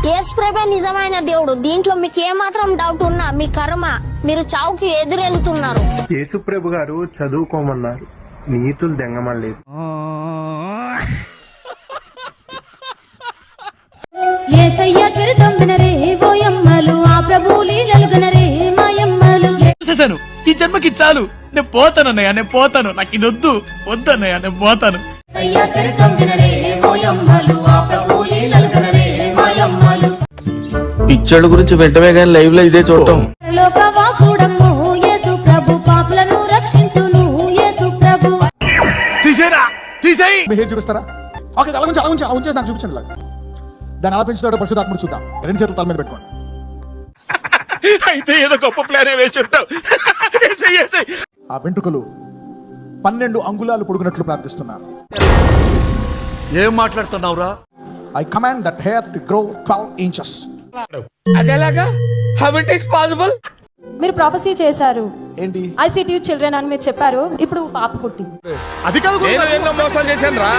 యేసు ప్రభే నిజమైన దేవుడు. దీంట్లో మీకు ఏమాత్రం డౌట్ ఉన్నా మీ కర్మ, మీరు చావుకి ఎదురెళ్తున్నారు. యేసు ప్రభు గారు చదువుకోమన్నారు, నీతులు దెంగమలేదు. యేసయ్య చరితం వినరే ఓయమ్మలు, ఆ ప్రభు లీలలు గనరే మాయమ్మలు. చూసేశాను, ఈ జన్మకి చాలు, నేను పోతానన్నయ్య, నేను పోతాను, నాకు ఇది వద్దు వద్దన్నయ్య, నేను పోతాను. యేసయ్య చరితం వినరే ఓయమ్మలు, ఆ ప్రభు లీలలు గనరే మాయమ్మలు. పిక్చర్ల గురించి వెంటనే గానీ లైవ్ లో ఇదే చూడటం. లోకవాసుడమ్ము యేసు ప్రభు, పాపులను రక్షించును యేసు ప్రభు. తీసేరా, తీసేయి. బిహేవ్ చూపిస్తారా? ఓకే, అలా ఉంచి నాకు చూపించండి. దాన్ని ఎలా పెంచుతాడో పరిశుద్ధాత్ముడు చూద్దాం. 2 చేతులు తల మీద పెట్టుకోండి. అయితే ఏదో గొప్ప ప్లాన్ వేసి ఉంటావు. ఆ వెంట్రుకలు 12 అంగుళాలు పొడుగునట్లు ప్రార్థిస్తున్నాను. ఏం మాట్లాడుతున్నావురా? I command that hair to grow 12 inches. అదేలాగా? How it is possible? మీరు ప్రొఫెసీ చేశారు, ఏంటి? ఐసిటి చిల్డ్రన్ అని మీరు చెప్పారు. ఇప్పుడు పాప పుట్టింది. అది కాదు, నేను మోసం చేశాను రా.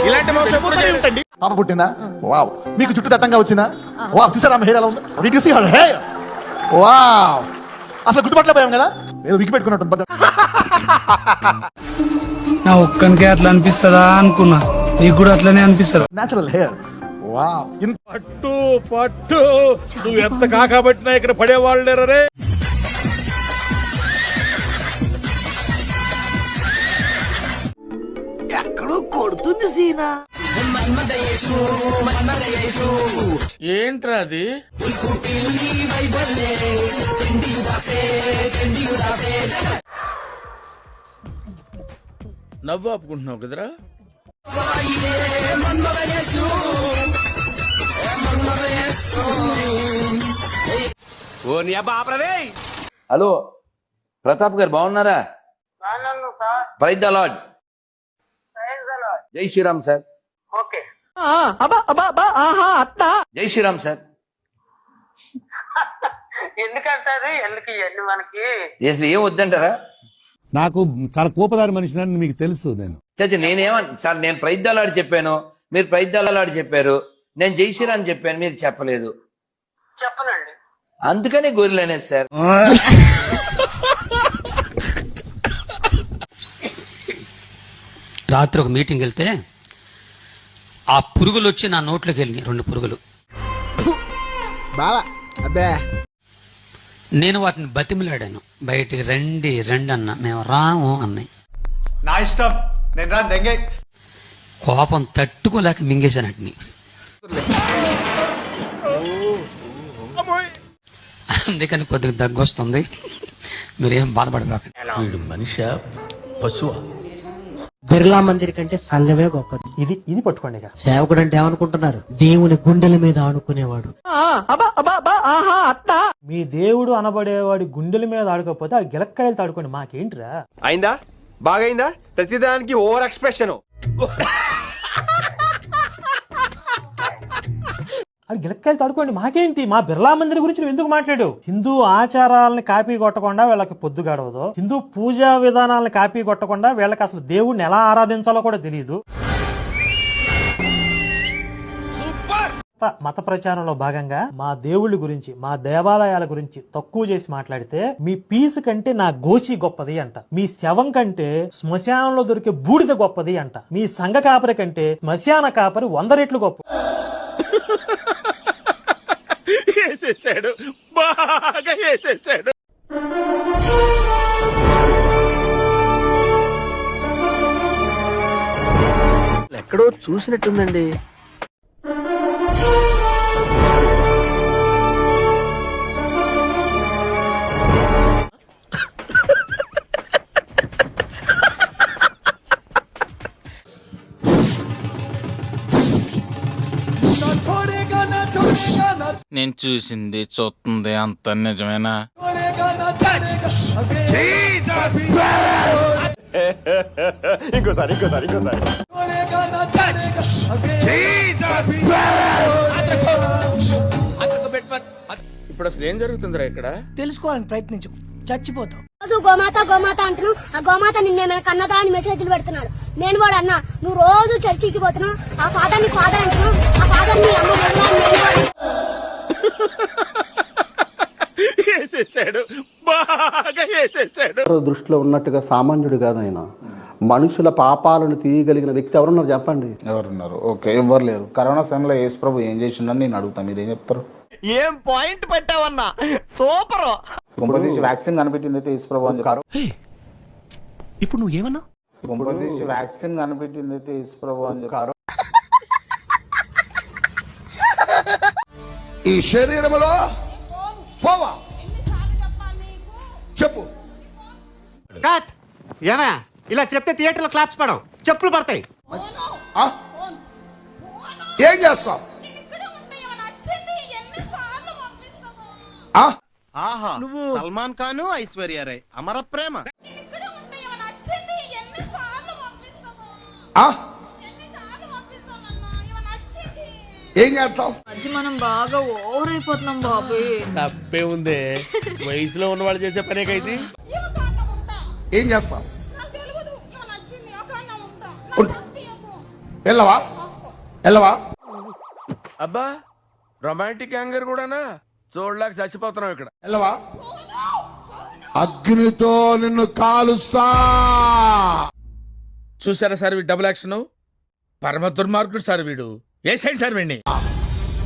ఇలాంటి మోసం ఎప్పుడు చేయకండి. పాప పుట్టిందా? వావ్. మీకు జుట్టు దట్టంగా వచ్చిందా? వావ్. చూసారా హెయిర్ ఎలా ఉంది? Did you see her hair? Wow. అసలు గుర్తుపట్టలేకపోయాం కదా, ఏదో వికి పెట్టుకున్నట్టు. నా ఒక్కనికే అట్లా అనిపిస్తుందా అనుకున్నా, నీకు కూడా అట్లనే అనిపిస్తుందా? Natural hair. వావ్. పట్టు పట్టు, నువ్వు ఎంత కాకబట్టినా ఇక్కడ పడేవాళ్ళు లేరే. ఎక్కడో కొడుతుంది సీనా. ఏంట్రా అది? నవ్వు ఆపుకుంటున్నావు కదరా? హలో ప్రతాప్ గారు, బాగున్నారా? Praise the lord. జై శ్రీరామ్ సార్. జై శ్రీరామ్ సార్. ఎందుకంటారు ఎందుకు ఇవన్నీ మనకి? అసలు ఏం వద్దంటారా? నాకు చాలా కోపదారి మనిషిని మీకు తెలుసు. నేను చచ్చి నేనేమన్నా సార్, నేను ప్రైజ్ ద లార్డ్ చెప్పాను, మీరు ప్రైజ్ ద లార్డ్ చెప్పారు. నేను జై శ్రీరామ్ చెప్పాను, మీరు చెప్పలేదు. చెప్పనండి, అందుకనే గొర్రెలనేది సార్. రాత్రి ఒక మీటింగ్ వెళ్తే ఆ పురుగులు వచ్చి నా నోట్లోకి వెళ్ళినాయి, 2 పురుగులు. నేను వాటిని బతిమిలాడాను, బయటికి రండి రండి అన్నా, మేము రాము అన్నాయి. నా ఇష్టం, నేను రా దెంగే. కోపం తట్టుకోలేక మింగేశానటిని. అందుకని కొద్దిగా దగ్గు వస్తుంది, మీరేం బాధపడబాకండి. వీడు మనిషి పశువా? బిర్లా మందిర్ కంటే సంఘమే గొప్పది. ఇది పట్టుకోండి. సేవకుడు అంటే ఏమనుకుంటున్నారు? దేవుని గుండెల మీద ఆడుకునేవాడు. మీ దేవుడు అనబడేవాడి గుండెల మీద ఆడుకోకపోతే ఆ గిలక్కాయలు తాడుకోండి, మాకేంటిరా? అయిందా? బాగైందా? ప్రతిదానికి ఓవర్ ఎక్స్ప్రెషన్. అది గిలక్కాయలు తాడుకోండి, మాకేంటి? మా బిర్లా మందిర్ గురించి నువ్వు ఎందుకు మాట్లాడు? హిందూ ఆచారాలను కాపీ కొట్టకుండా వీళ్ళకి పొద్దు గడవదు, హిందూ పూజా విధానాలను కాపీ కొట్టకుండా వీళ్ళకి అసలు దేవుడిని ఎలా ఆరాధించాలో కూడా తెలియదు. మత ప్రచారంలో భాగంగా మా దేవుళ్ళ గురించి, మా దేవాలయాల గురించి తక్కువ చేసి మాట్లాడితే మీ పీసు కంటే నా గోచి గొప్పది అంట, మీ శవం కంటే శ్మశానంలో దొరికే బూడిద గొప్పది అంట, మీ సంఘ కాపరి కంటే శ్మశాన కాపరి 100 రెట్లు గొప్ప. వేసేసాడు, బాగా వేసేసాడు. ఎక్కడో చూసినట్టుందండి. నేను చూసింది చూస్తుంది అంత నిజమేనా? ఇంకోసారి. ఇప్పుడు అసలు ఏం జరుగుతుందిరా ఇక్కడ? తెలుసుకోవాలని ప్రయత్నించు, చచ్చిపోతావు. గోమాత గోమాత అంటున్నావు, ఆ గోమాత నిన్నేమైనా కన్నదా అని మెసేజ్లు పెడుతున్నాడు. నేను కూడా అన్నా, నువ్వు రోజు చర్చికి పోతున్నావు, ఆ ఫాదర్ ని ఫాదర్ అంటున్నావు, ఆ ఫాదర్ ని అమ్మ వేసేసాడు, బాగా వేసేసాడు. దృష్టిలో ఉన్నట్టుగా సామాన్యుడు కాదు ఆయన. మనుషుల పాపాలను తీయగలిగిన వ్యక్తి ఎవరున్నారు చెప్పండి? ఎవరున్నారు? ఓకే, ఎవరు లేరు. కరోనా సమయంలో యేసు ప్రభు ఏం చేసిండని నేను అడుగుతాను, మీరేం చెప్తారు? ఏం పాయింట్ పెట్టావన్నా, సూపర్. కుంపదీసి వ్యాక్సిన్ కనిపెట్టింది అయితే యేసు ప్రభు అని చెప్పారు. ఇప్పుడు నువ్వేమన్నా? కుంపదీసి వ్యాక్సిన్ కనిపెట్టింది అయితే యేసు ప్రభు అని చెప్పారు. ఈ శరీరంలో పోవా చెప్పు. కట్. ఏమా ఇలా చెప్తే థియేటర్లో క్లాప్స్ పడవు, చెప్పులు పడతాయి. ఏం చేస్తావు? నువ్వు సల్మాన్ ఖాన్, ఐశ్వర్య రాయ్, అమర ప్రేమ. ఏం చేస్తావు? మనం బాగా ఓవర్ అయిపోతున్నాం బాబు. తప్పే ఉందే, వయసులో ఉన్న వాళ్ళు చేసే పనేకైతే. ఏం చేస్తావు? వెళ్ళవా? వెళ్ళవా? అబ్బా రొమాంటిక్ యాంగర్ కూడానా? చూడలేక చచ్చిపోతున్నాం ఇక్కడ. వెళ్ళవా? అగ్నితో నిన్ను కాలుస్తా. చూసారా సార్ వీడు డబుల్ యాక్షన్? పరమ దుర్మార్గుడు సార్ వీడు. ఏ సైడ్ సార్ వీడిని?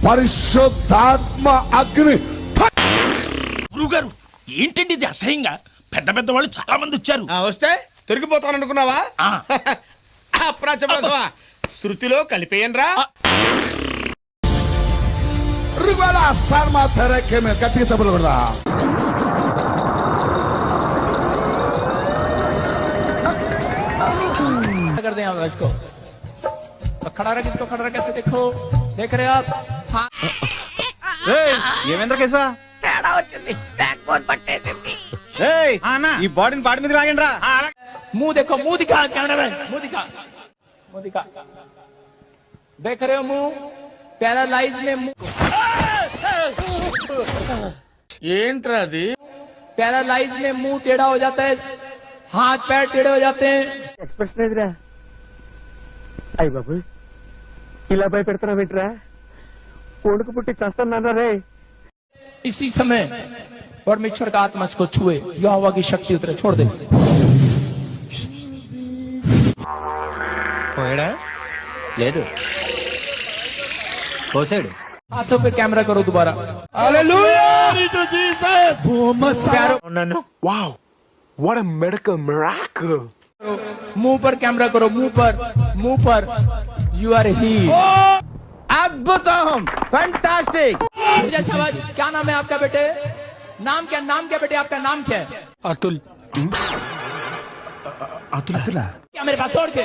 పరిశుద్ధాత్మ అగ్ని. గురుగారు ఏంటండి ఇది అసహ్యంగా? పెద్ద పెద్ద వాళ్ళు చాలా మంది వచ్చారు. వస్తే తొరిగిపోతాను అనుకున్నావా? అప్రాచపడతావా? శృతిలో కలిపేయనరా. గట్టిగా చెప్పలు కూడా. ఏమేంద్ర కేశవా? తేడా వచ్చింది, బ్యాక్ బోన్ పట్టేసింది. ఈ బాడీని బాడీ మీద లాగండి రా. मुंह देखो, मुंह दिखा कैमरा में, मुंह दिखा, मुंह दिखा. देख रहे हो मुंह? पैरालाइज में मुंह. ఏంట్రా అది? पैरालाइज में मुंह टेढ़ा हो जाता है, हाथ पैर टेढ़े हो जाते हैं. ఎక్స్ప్రెషన్ ఎదురా అయ్యి బాబు, ఇలా భయపెడుతున్నా వింటరా, కొడుకు పుట్టి చస్తానా రే. इसी समय परमेश्वर का आत्मा इसको छुए, यहोवा की शक्ति उतरे, छोड़ दे. లేదు పోసాడు. हाथों पे कैमरा करो दोबारा. Hallelujah to Jesus. Wow what a medical miracle. मुंह पर कैमरा करो, मुंह पर. You are healed. అద్భుతం, ఫంటాస్టిక్. शाबाश. क्या नाम है आपका बेटे? नाम क्या बेटे? आपका नाम क्या है? అతుల్. क्या मेरे पास? दौड़ के.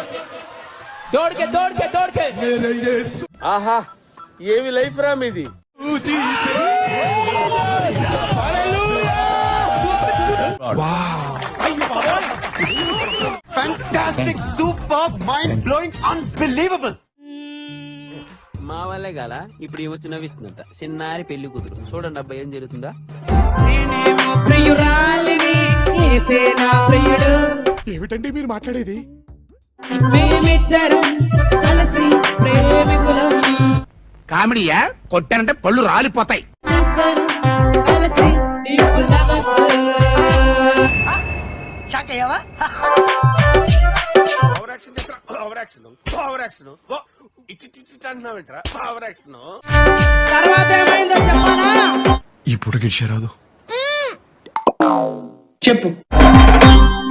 ఆహా ఏమి లైఫ్ రా మీది. Fantastic, super, mind blowing, unbelievable. మా వల్లే గాల ఇప్పుడు ఏమొచ్చి నవ్విస్తుందంట. చిన్నారి పెళ్లి కూతురు చూడండి అబ్బాయి ఏం జరుగుతుందా. ఏమిటండి మీరు మాట్లాడేది? కామెడీయా? కొట్టానంటే పళ్ళు రాలిపోతాయి. తర్వాత ఏమైందో చెప్పాలా? ఇప్పుడు గిడిచారాదు. చెప్పు.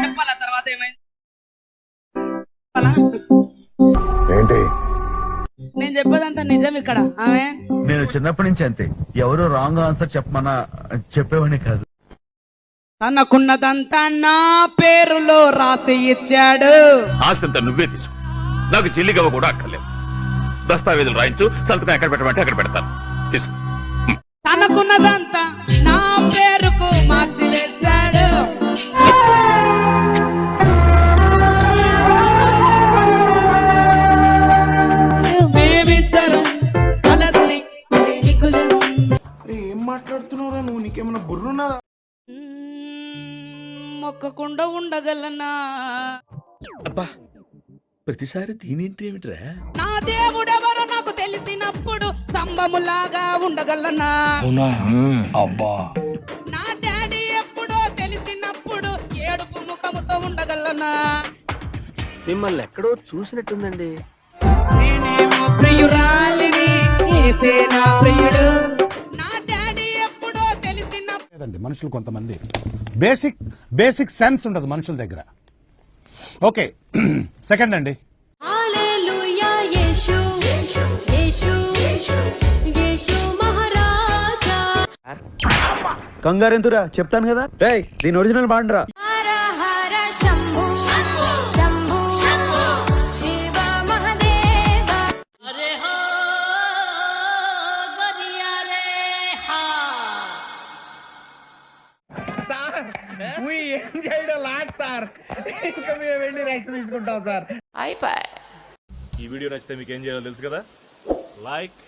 చెప్పాలా తర్వాత ఏమైంది? ఏంటి? నేను చెప్పేదంతా నిజం ఇక్కడ. ఆమె నేను చిన్నప్పటి నుంచి అంతే, ఎవరు రాంగ్ ఆన్సర్ చెప్పమన్నా చెప్పేవాడిని కాదు. తనకున్నదంతా నా పేరులో రాసి ఇచ్చాడు. ఆస్తంతా నువ్వే తీసుకో, నాకు చెల్లిగవ్వ కూడా అక్కర్లేదు. దస్తావేజులు రాయించు, సంతకం ఎక్కడ పెట్టమంటే అక్కడ పెడతాను. తీసుకో. తనకున్నదంతా నా పేరుకు మార్చి వేశాడు. మేమిద్దరం కలిసి ఏం మాట్లాడుతున్నావురా నువ్వు? నీకేమైనా బుర్రున్నదా? మొక్కకుండా ఉండగలనా? అబ్బా ప్రతిసారి దీనేంటి ఏమిట్రా? నా దేవుడెవరో నాకు తెలిసినప్పుడు స్తంభములాగా ఉండగలనా? అబ్బా నా డాడీ పిల్లనా మిమ్మల్ని ఎక్కడో చూసినట్టుందండి. లేదండి, మనుషులు కొంతమంది బేసిక్ సెన్స్ ఉండదు మనుషుల దగ్గర. ఓకే, సెకండ్ అండి. కంగారు ఎందురా చెప్తాను కదా. రేయ్ దీని ఒరిజినల్ బాండ్రా. ఏం చేయడం లాట్ సార్, ఇంకా మేము వెళ్ళి యాక్షన్ తీసుకుంటాం సార్. ఈ వీడియో నచ్చితే మీకు ఏం చేయాలో తెలుసు కదా. లైక్,